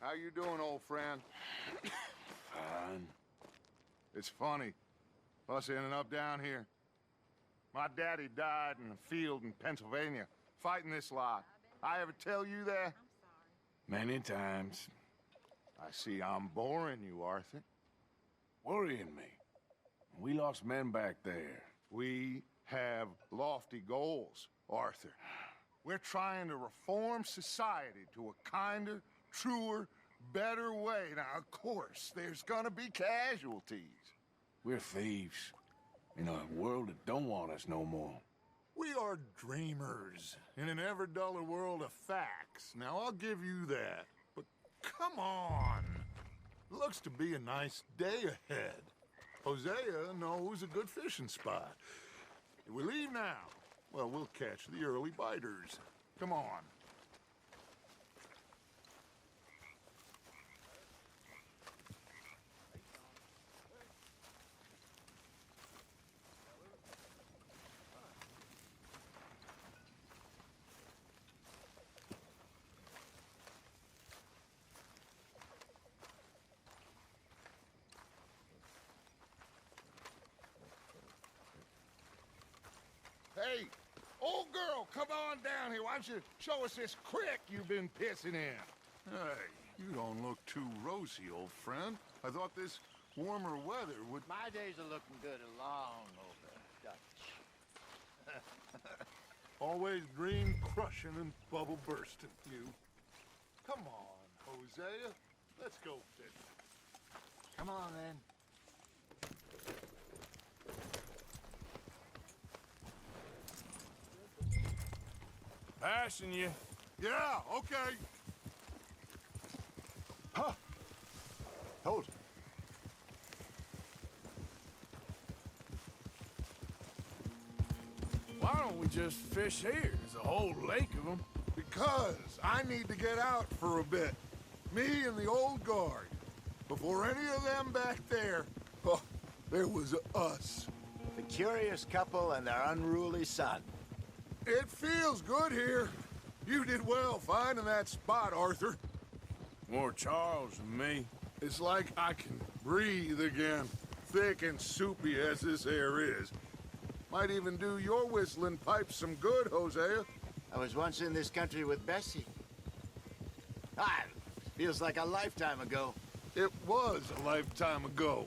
How you doing, old friend? Fine. It's funny, us ending up down here. My daddy died in a field in Pennsylvania, fighting this lot. I ever tell you that? Many times. I see I'm boring you, Arthur. Worrying me. We lost men back there. We have lofty goals, Arthur. We're trying to reform society to a kinder, truer, better way. Now, of course, there's gonna be casualties. We're thieves. In a world that don't want us no more. We are dreamers in an ever duller world of facts. Now, I'll give you that. But come on. Looks to be a nice day ahead. Hosea knows a good fishing spot. If we leave now, well, we'll catch the early biters. Come on. Hey, old girl, come on down here. Why don't you show us this creek you've been pissing in? Hey, you don't look too rosy, old friend. I thought this warmer weather would... My days are looking good along over Dutch. Always dream crushing and bubble bursting, you. Come on, Hosea. Let's go fishing. Come on, then. Passing you. Yeah, okay. Huh. Hold. Why don't we just fish here? There's a whole lake of them. Because I need to get out for a bit. Me and the old guard. Before any of them back there, oh, there was us. The curious couple and their unruly son. It feels good here. You did well finding that spot, Arthur. More Charles than me. It's like I can breathe again, thick and soupy as this air is. Might even do your whistling pipes some good, Hosea. I was once in this country with Bessie. Ah, feels like a lifetime ago. It was a lifetime ago.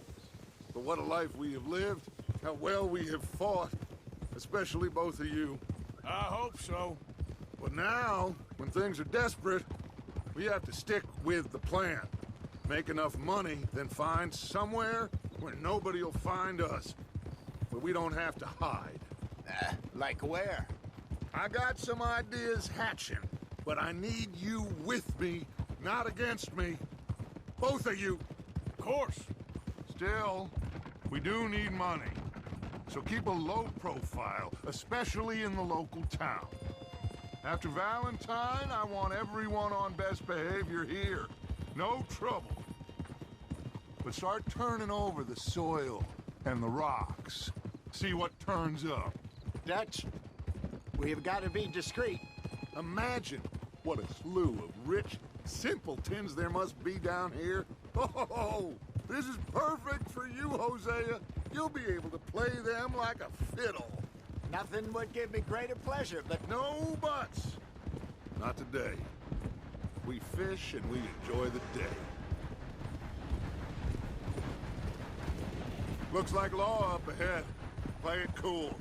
But what a life we have lived, how well we have fought, especially both of you. I hope so. But now, when things are desperate, we have to stick with the plan. Make enough money, then find somewhere where nobody will find us. Where we don't have to hide. Like where? I got some ideas hatching, but I need you with me, not against me. Both of you. Of course. Still, we do need money. So keep a low profile, especially in the local town. After Valentine, I want everyone on best behavior here. No trouble. But start turning over the soil and the rocks. See what turns up. Dutch, we've got to be discreet. Imagine what a slew of rich simpletons there must be down here. Oh, this is perfect for you, Hosea. You'll be able to play them like a fiddle. Nothing would give me greater pleasure, but No buts. Not today. We fish and we enjoy the day. Looks like law up ahead. Play it cool.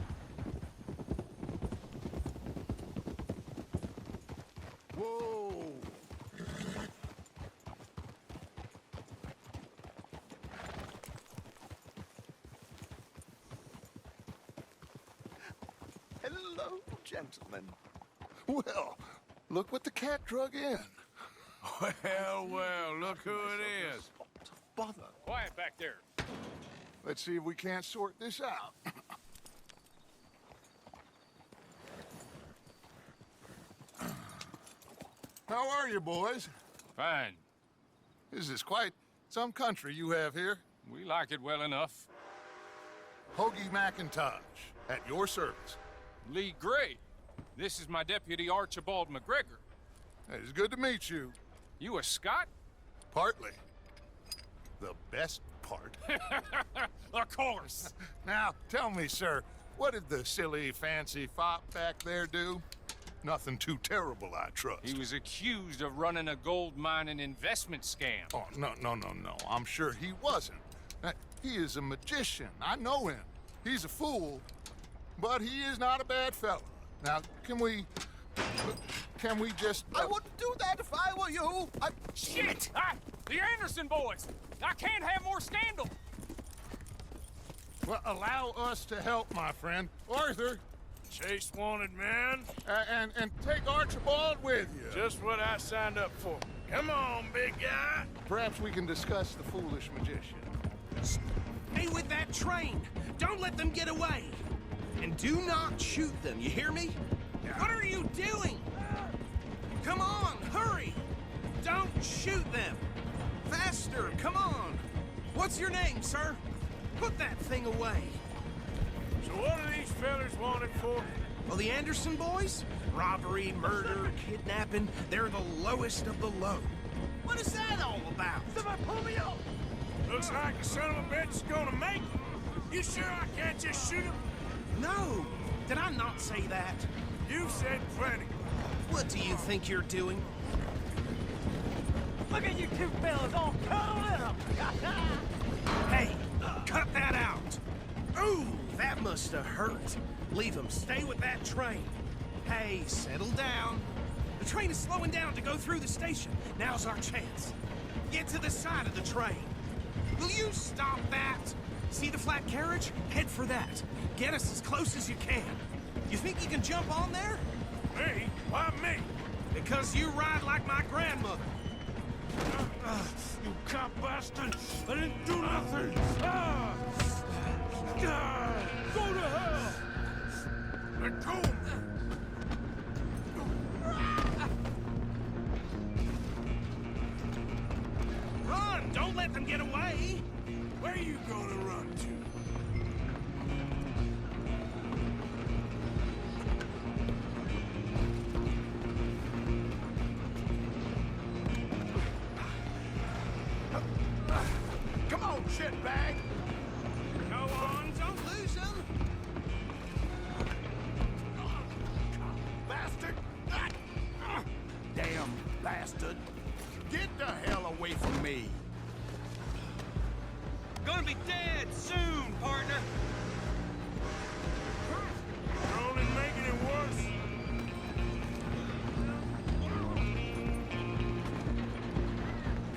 Whoa! hello, gentlemen. Well, look what the cat drug in. Well, look who it is. Bother. Quiet back there. Let's see if we can't sort this out. How are you, boys? Fine. This is quite some country you have here. We like it well enough. Hoagie McIntosh, at your service. Lee Gray. This is my deputy, Archibald McGregor. It's good to meet you. You a Scot? Partly. The best part. Of course. Now, tell me, sir, what did the silly, fancy fop back there do? Nothing too terrible, I trust. He was accused of running a gold mining investment scam. Oh, no. I'm sure he wasn't. He is a magician. I know him. He's a fool, but he is not a bad fella. Now, can we just... I wouldn't do that if I were you. Shit! The Anderson boys! I can't have more scandal! Well, allow us to help, my friend. Arthur, Chase wanted man. and take Archibald with you. Just what I signed up for. Come on, big guy. Perhaps we can discuss the foolish magician. Stay with that train. Don't let them get away. And do not shoot them, you hear me? What are you doing? Come on, hurry! Don't shoot them! Faster, come on! What's your name, sir? Put that thing away. So what are these fellas wanted for? Well, the Anderson boys? Robbery, murder, kidnapping, they're the lowest of the low. What is that all about? Somebody pull me up! Looks like the son of a bitch is gonna make it. You sure I can't just shoot him? No! Did I not say that? You said plenty. What do you think you're doing? Look at you two fellas all cuddled up! Hey, cut that out! Ooh, that must have hurt. Leave him. Stay with that train. Hey, settle down. The train is slowing down to go through the station. Now's our chance. Get to the side of the train. Will you stop that? See the flat carriage? Head for that. Get us as close as you can. You think you can jump on there? Me? Why me? Because you ride like my grandmother. You cop bastard! I didn't do nothing! Ah! God! Go to hell! Let go! Run! Don't let them get away! Where you gonna run to? Come on, shitbag! Go on, don't lose them! Bastard! Damn bastard! Get the hell away from me! Gonna be dead soon, partner! You're only making it worse.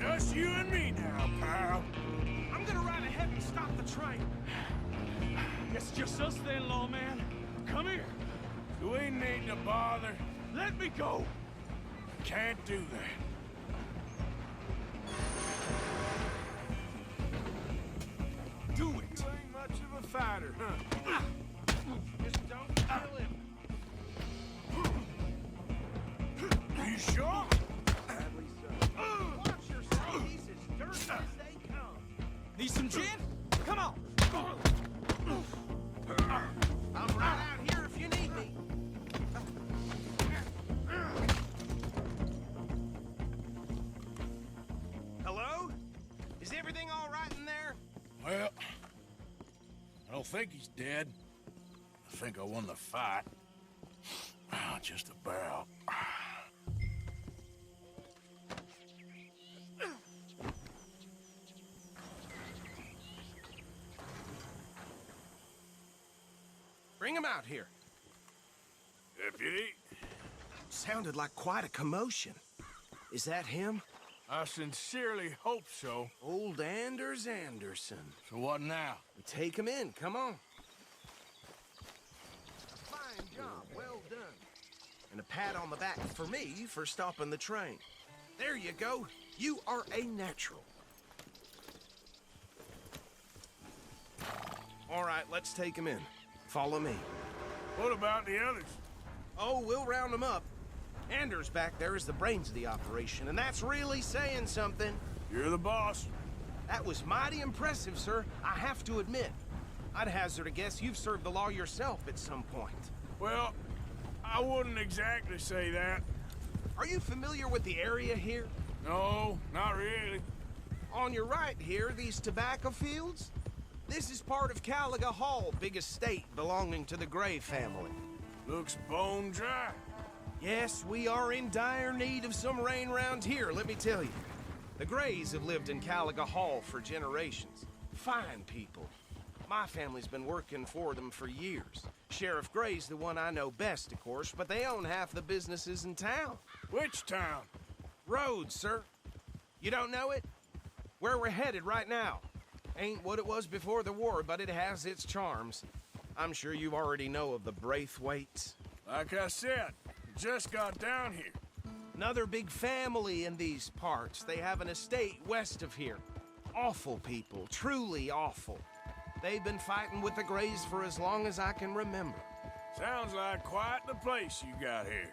Just you and me now, pal. I'm gonna ride ahead and stop the train. It's just us then, lawman. Come here. Do we need to bother? Let me go. Can't do that. Do it! You ain't much of a fighter, huh? Just don't kill him. You sure? Watch yourself. He's as dirty as they come. Need some gin? Come on. I'm right out here if you need me. Hello? Is everything all right in there? Well, I don't think he's dead. I think I won the fight. Just about. Bring him out here. Deputy, Sounded like quite a commotion. Is that him? I sincerely hope so. Old Anders Anderson. So what now? We take him in, come on. A fine job, well done. And a pat on the back for me for stopping the train. There you go. You are a natural. All right, let's take him in. Follow me. What about the others? Oh, we'll round them up. Anders back there is the brains of the operation, and that's really saying something. You're the boss. That was mighty impressive, sir. I have to admit. I'd hazard a guess you've served the law yourself at some point. Well, I wouldn't exactly say that. Are you familiar with the area here? No, not really. On your right here, these tobacco fields? This is part of Caliga Hall, big estate belonging to the Gray family. Looks bone dry. Yes, we are in dire need of some rain round here, let me tell you. The Grays have lived in Caliga Hall for generations. Fine people. My family's been working for them for years. Sheriff Gray's the one I know best, of course, but they own half the businesses in town. Which town? Rhodes, sir. You don't know it? Where we're headed right now. Ain't what it was before the war, but it has its charms. I'm sure you already know of the Braithwaites. Like I said, just got down here. Another big family in these parts. They have an estate west of here. Awful people, truly awful. They've been fighting with the Grays for as long as I can remember. Sounds like quite the place you got here.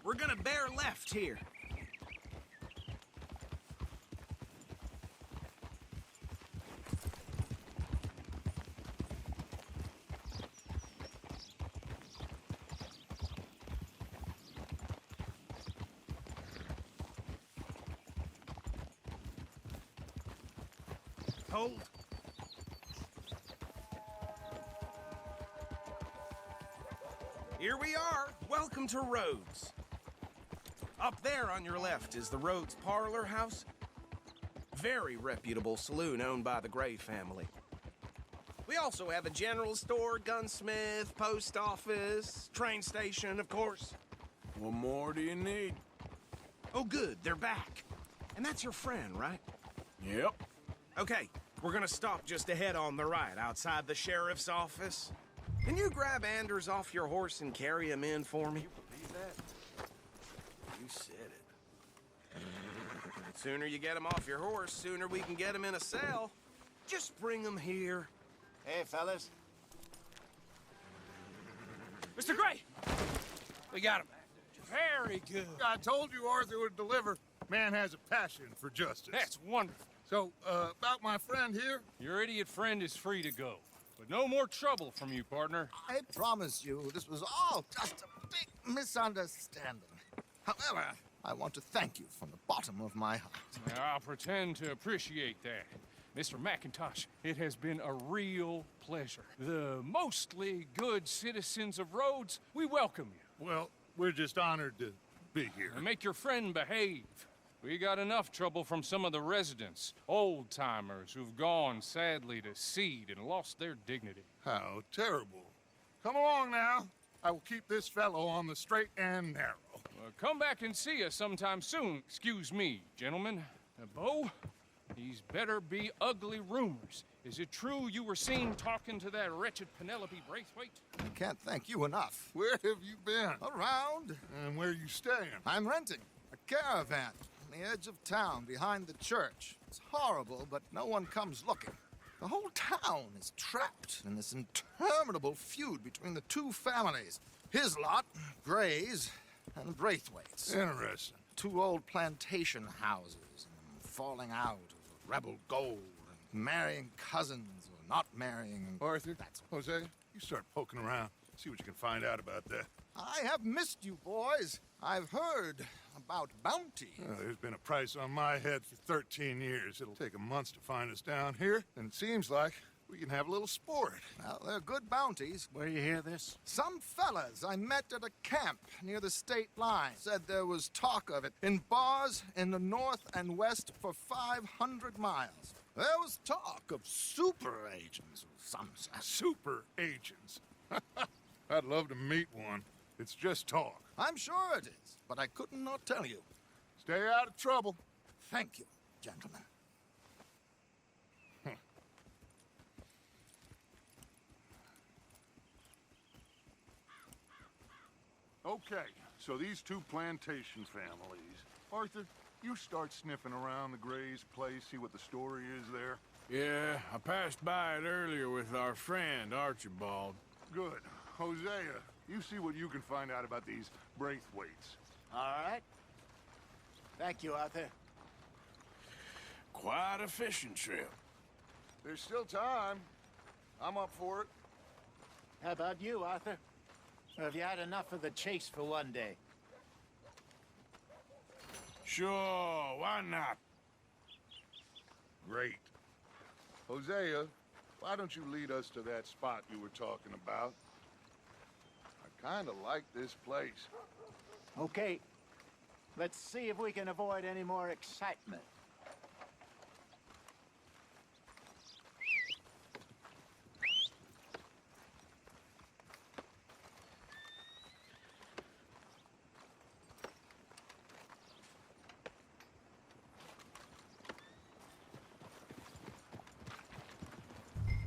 We're gonna bear left here. Hold. Here we are. Welcome to Rhodes. Up there on your left is the Rhodes Parlor House. Very reputable saloon owned by the Gray family. We also have a general store, gunsmith, post office, train station, of course. What more do you need? Oh, good, they're back. And that's your friend, right? Yep. Okay, we're gonna stop just ahead on the right, outside the sheriff's office. Can you grab Anders off your horse and carry him in for me? Believe that? You said it. Sooner you get him off your horse, sooner we can get him in a cell. Just bring him here. Hey, fellas. Mr. Gray! We got him. Very good. I told you Arthur would deliver. Man has a passion for justice. That's wonderful. So, about my friend here? Your idiot friend is free to go. But no more trouble from you, partner. I promise you, this was all just a big misunderstanding. However, I want to thank you from the bottom of my heart. I'll pretend to appreciate that. Mr. McIntosh, it has been a real pleasure. The mostly good citizens of Rhodes, we welcome you. Well, we're just honored to be here. And make your friend behave. We got enough trouble from some of the residents, old-timers who've gone, sadly, to seed and lost their dignity. How terrible. Come along now. I will keep this fellow on the straight and narrow. Come back and see us sometime soon. Excuse me, gentlemen. Bo, these better be ugly rumors. Is it true you were seen talking to that wretched Penelope Braithwaite? I can't thank you enough. Where have you been? Around, And where you staying? I'm renting a caravan on the edge of town behind the church. It's horrible, but no one comes looking. The whole town is trapped in this interminable feud between the two families. His lot, Gray's, and Braithwaite's. Interesting. Two old plantation houses, and falling out of rebel gold, and marrying cousins or not marrying. And Arthur, that's Jose, you start poking around. See what you can find out about that. I have missed you, boys. I've heard about bounty. There's been a price on my head for 13 years. It'll take a month to find us down here, and it seems like we can have a little sport. Well, they're good bounties. Where you hear this? Some fellas I met at a camp near the state line said there was talk of it in bars in the north and west for 500 miles. There was talk of super agents of some sort. Super agents. I'd love to meet one. It's just talk. I'm sure it is, but I couldn't not tell you. Stay out of trouble. Thank you, gentlemen. Okay, so these two plantation families. Arthur, you start sniffing around the Gray's place, see what the story is there. Yeah, I passed by it earlier with our friend, Archibald. Good. Hosea, you see what you can find out about these Braithwaites. All right. Thank you, Arthur. Quite a fishing trip. There's still time. I'm up for it. How about you, Arthur? Or have you had enough of the chase for one day? Sure, why not? Great. Hosea, why don't you lead us to that spot you were talking about? I kind of like this place. Okay. Let's see if we can avoid any more excitement.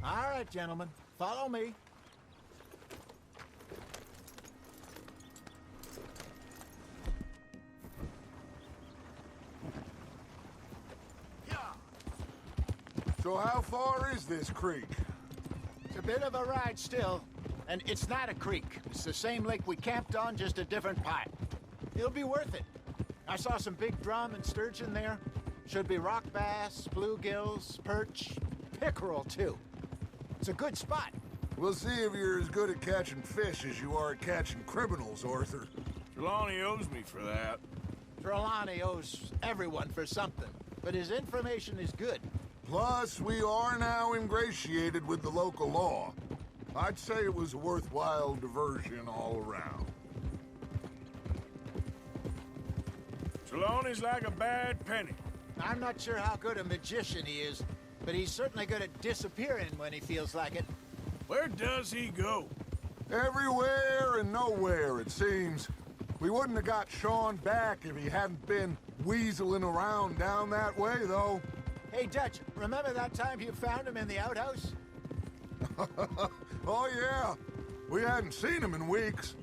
All right, gentlemen, follow me. So how far is this creek? It's a bit of a ride still, and it's not a creek. It's the same lake we camped on, just a different pipe. It'll be worth it. I saw some big drum and sturgeon there. Should be rock bass, bluegills, perch, pickerel too. It's a good spot. We'll see if you're as good at catching fish as you are at catching criminals, Arthur. Trelawney owes me for that. Trelawney owes everyone for something, but his information is good. Plus, we are now ingratiated with the local law. I'd say it was a worthwhile diversion all around. Trelawney's like a bad penny. I'm not sure how good a magician he is, but he's certainly good at disappearing when he feels like it. Where does he go? Everywhere and nowhere, it seems. We wouldn't have got Sean back if he hadn't been weaseling around down that way, though. Hey, Dutch, remember that time you found him in the outhouse? Oh, yeah. We hadn't seen him in weeks.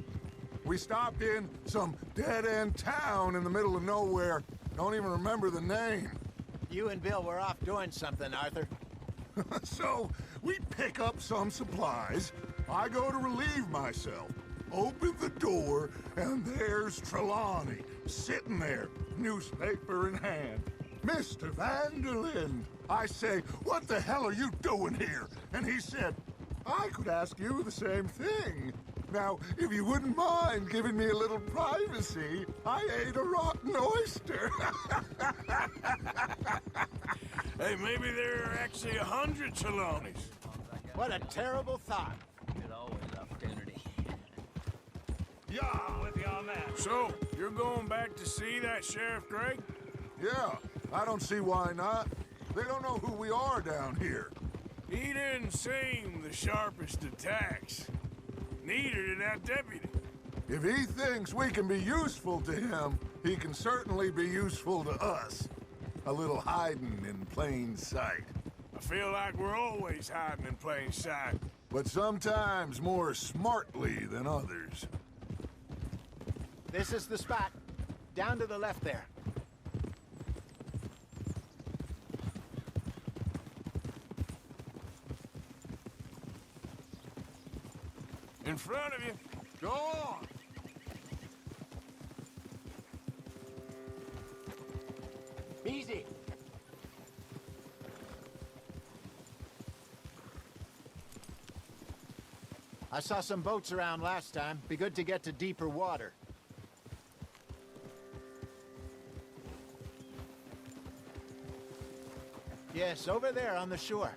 We stopped in some dead-end town in the middle of nowhere. Don't even remember the name. You and Bill were off doing something, Arthur. So, we pick up some supplies. I go to relieve myself. Open the door, and there's Trelawney, sitting there, newspaper in hand. Mr. Van der Linde. I say, what the hell are you doing here? And he said, I could ask you the same thing. Now, if you wouldn't mind giving me a little privacy, I ate a rotten oyster. Hey, maybe there are actually 100 Trelawneys. What a terrible thought. Yeah. With you on that. So, you're going back to see that Sheriff Gregg? Yeah, I don't see why not. They don't know who we are down here. He didn't seem the sharpest attacks. Neither did that deputy. If he thinks we can be useful to him, he can certainly be useful to us. A little hiding in plain sight. I feel like we're always hiding in plain sight. But sometimes more smartly than others. This is the spot. Down to the left there. In front of you. Go on! Easy. I saw some boats around last time. Be good to get to deeper water. Yes, over there on the shore.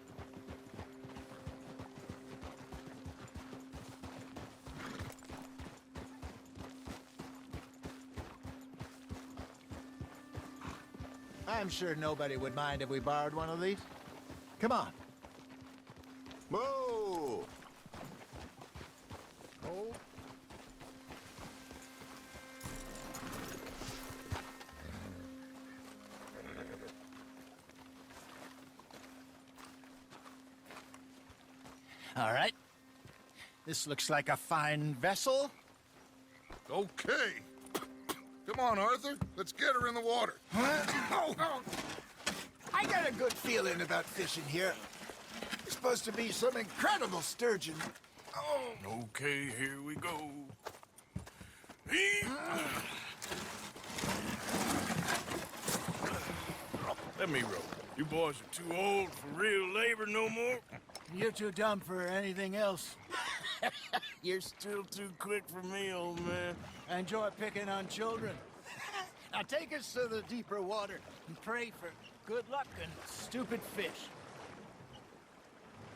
I'm sure nobody would mind if we borrowed one of these. Come on. Move! Oh. All right. This looks like a fine vessel. Okay. Come on, Arthur. Let's get her in the water. Oh. I got a good feeling about fishing here. It's supposed to be some incredible sturgeon. Oh. Okay, here we go. Let me row. You boys are too old for real labor no more. You're too dumb for anything else. You're still too quick for me, old man. I enjoy picking on children. Now take us to the deeper water and pray for good luck and stupid fish.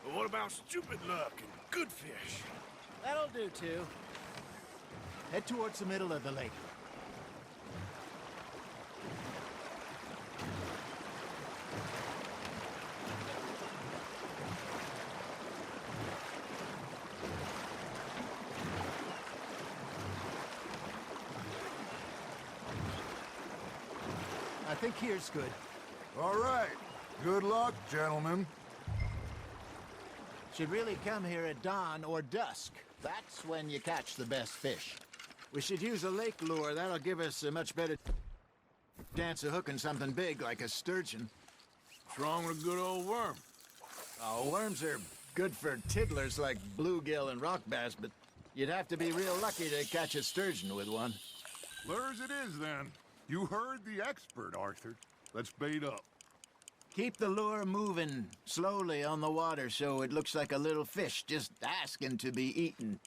But what about stupid luck and good fish? That'll do, too. Head towards the middle of the lake. I think here's good. All right. Good luck, gentlemen. Should really come here at dawn or dusk. That's when you catch the best fish. We should use a lake lure. That'll give us a much better chance of hooking something big like a sturgeon. What's wrong with a good old worm? Oh, worms are good for tiddlers like bluegill and rock bass, but you'd have to be real lucky to catch a sturgeon with one. Lures it is, then. You heard the expert, Arthur. Let's bait up. Keep the lure moving slowly on the water so it looks like a little fish just asking to be eaten.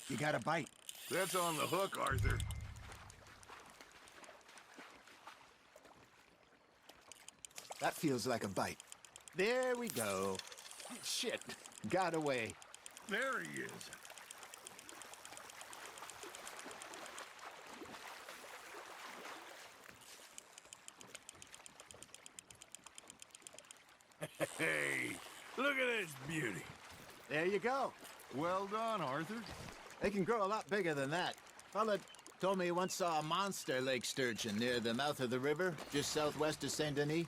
You got a bite. That's on the hook, Arthur. That feels like a bite. There we go. Shit, got away. There he is. Hey, look at this beauty. There you go. Well done, Arthur. They can grow a lot bigger than that. Fella told me he once saw a monster lake sturgeon near the mouth of the river, just southwest of Saint Denis.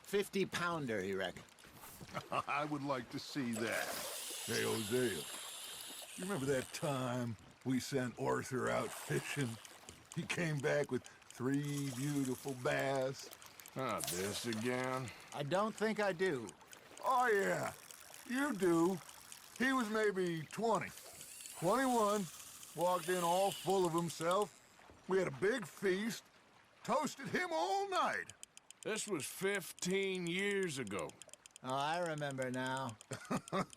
50-pounder, he reckoned. I would like to see that. Hey, Hosea, you remember that time we sent Arthur out fishing? He came back with 3 beautiful bass. Not this again. I don't think I do. Oh, yeah, you do. He was maybe 20, 21, walked in all full of himself. We had a big feast, toasted him all night. This was 15 years ago. Oh, I remember now.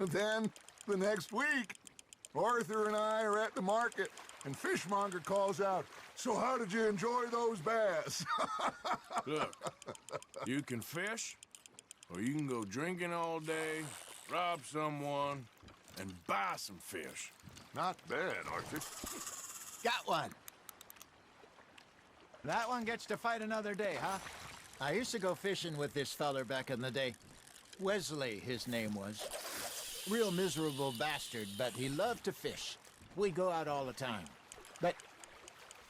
Then, the next week, Arthur and I are at the market, and Fishmonger calls out, "So how did you enjoy those bass?" Look, you can fish, or you can go drinking all day, rob someone, and buy some fish. Not bad, Arthur. Got one. That one gets to fight another day, huh? I used to go fishing with this feller back in the day. Wesley, his name was. Real miserable bastard, but he loved to fish. We'd go out all the time. But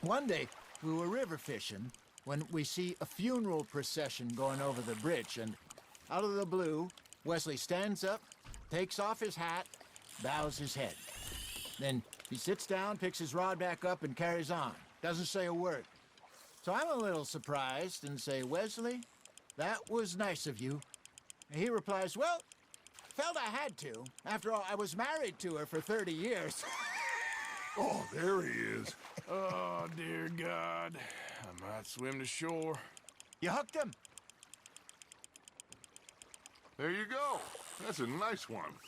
one day, we were river fishing when we see a funeral procession going over the bridge, and out of the blue, Wesley stands up, takes off his hat, bows his head. Then he sits down, picks his rod back up, and carries on. Doesn't say a word. So I'm a little surprised and say, "Wesley, that was nice of you." And he replies, "Well, felt I had to. After all, I was married to her for 30 years. Oh, there he is. Oh, dear God. I might swim to shore. You hooked him? There you go. That's a nice one.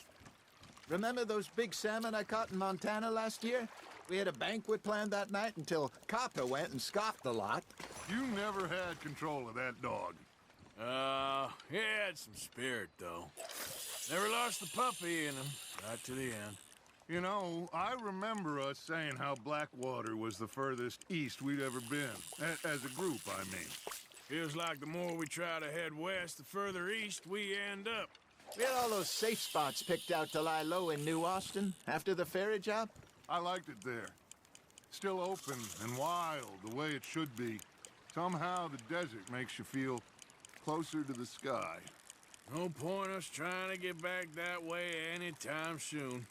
Remember those big salmon I caught in Montana last year? We had a banquet planned that night until Copper went and scoffed the lot. You never had control of that dog. He had some spirit, though. Never lost the puppy in him, right to the end. You know, I remember us saying how Blackwater was the furthest east we'd ever been. As a group, I mean. Feels like the more we try to head west, the further east we end up. We had all those safe spots picked out to lie low in New Austin after the ferry job. I liked it there. Still open and wild, the way it should be. Somehow the desert makes you feel closer to the sky. No point us trying to get back that way anytime soon.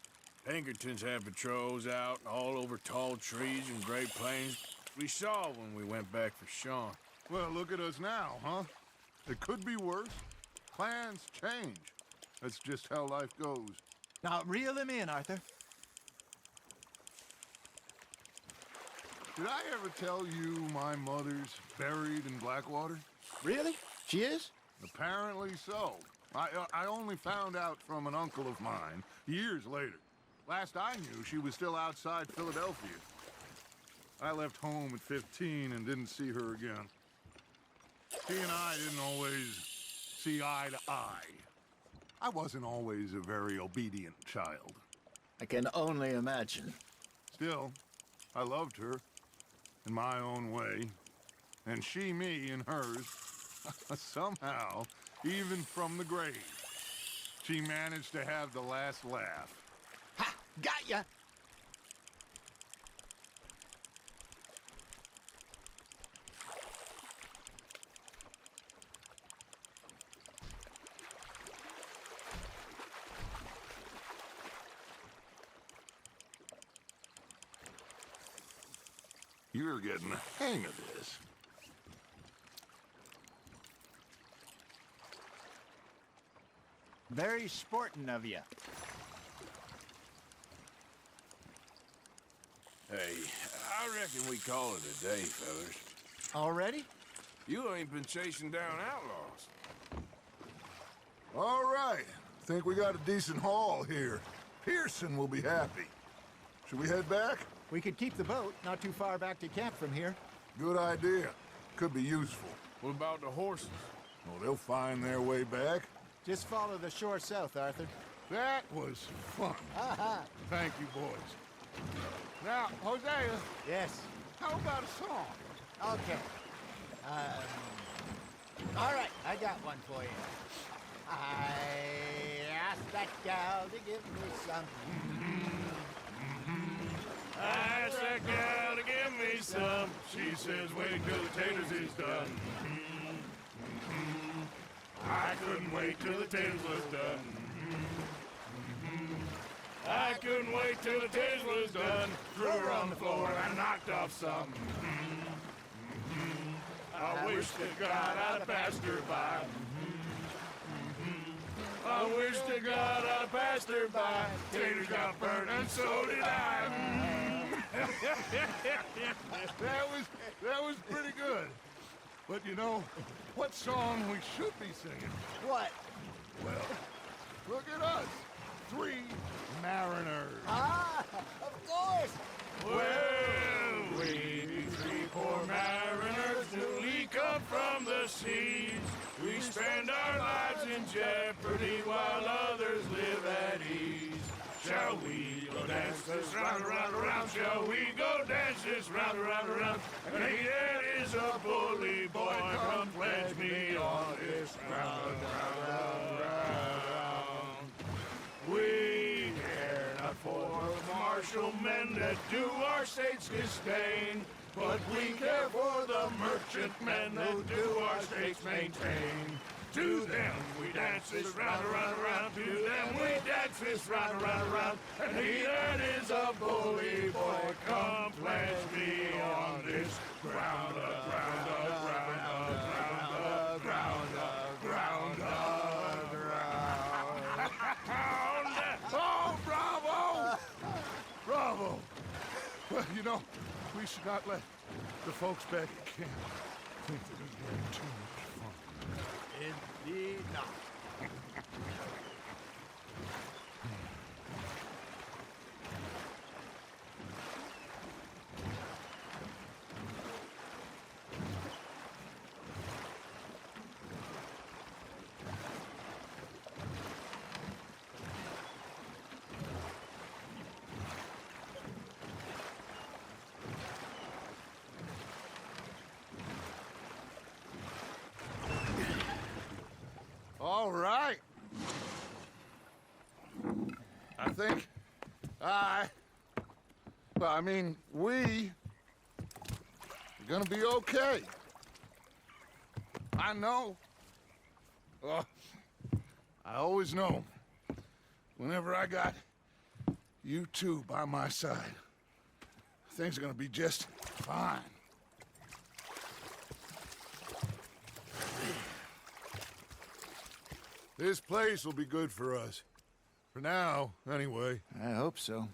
Pinkertons had patrols out all over tall trees and Great Plains. We saw when we went back for Sean. Well, look at us now, huh? It could be worse. Plans change. That's just how life goes. Now, reel him in, Arthur. Did I ever tell you my mother's buried in Blackwater? Really? She is? Apparently so. I only found out from an uncle of mine years later. Last I knew, she was still outside Philadelphia. I left home at 15 and didn't see her again. She and I didn't always see eye to eye. I wasn't always a very obedient child. I can only imagine. Still, I loved her in my own way, and she me in hers. Somehow, even from the grave, she managed to have the last laugh. Ha! Got ya! You're getting the hang of this. Very sporting of you. Hey, I reckon we call it a day, fellas. Already? You ain't been chasing down outlaws. All right. Think we got a decent haul here. Pearson will be happy. Should we head back? We could keep the boat not too far back to camp from here. Good idea. Could be useful. What about the horses? Oh, they'll find their way back. Just follow the shore south, Arthur. That was fun. Thank you, boys. Now, Hosea, Yes. how about a song? Okay. All right, I got one for you. I asked that gal to give me some. I asked that gal to give me some. She says, wait till the taters is done. I couldn't wait till the taters was done. I couldn't wait till the taters was done. Threw her on the floor and knocked off some. I wish to God I'd passed her by. I wish to God I'd passed her by. Taters got burnt and so did I. That was pretty good. But you know, what song we should be singing? What? Well, look at us. 3 mariners. Ah, of course. Well, we be 3 poor mariners newly come from the seas. We spend our lives in jeopardy while others live at ease. Shall we go dance this round, around, around? Shall we go dance this round, around, around? And he that is a bully boy, come pledge me on this round, round, round. We care not for the martial men that do our states disdain, but we care for the merchantmen that do our states maintain. To them we dance this round, around, around. To them we dance this round, around, around. And he that is a bully boy, come pledge me on this ground, ground, ground, ground, ground, ground, ground. Oh, bravo! Bravo! Well, you know, we should not let the folks back at camp think that we're having too much fun. Indeed not. All right. I think we are gonna be okay. I know. I always know. Whenever I got you two by my side, things are gonna be just fine. This place will be good for us. For now, anyway. I hope so.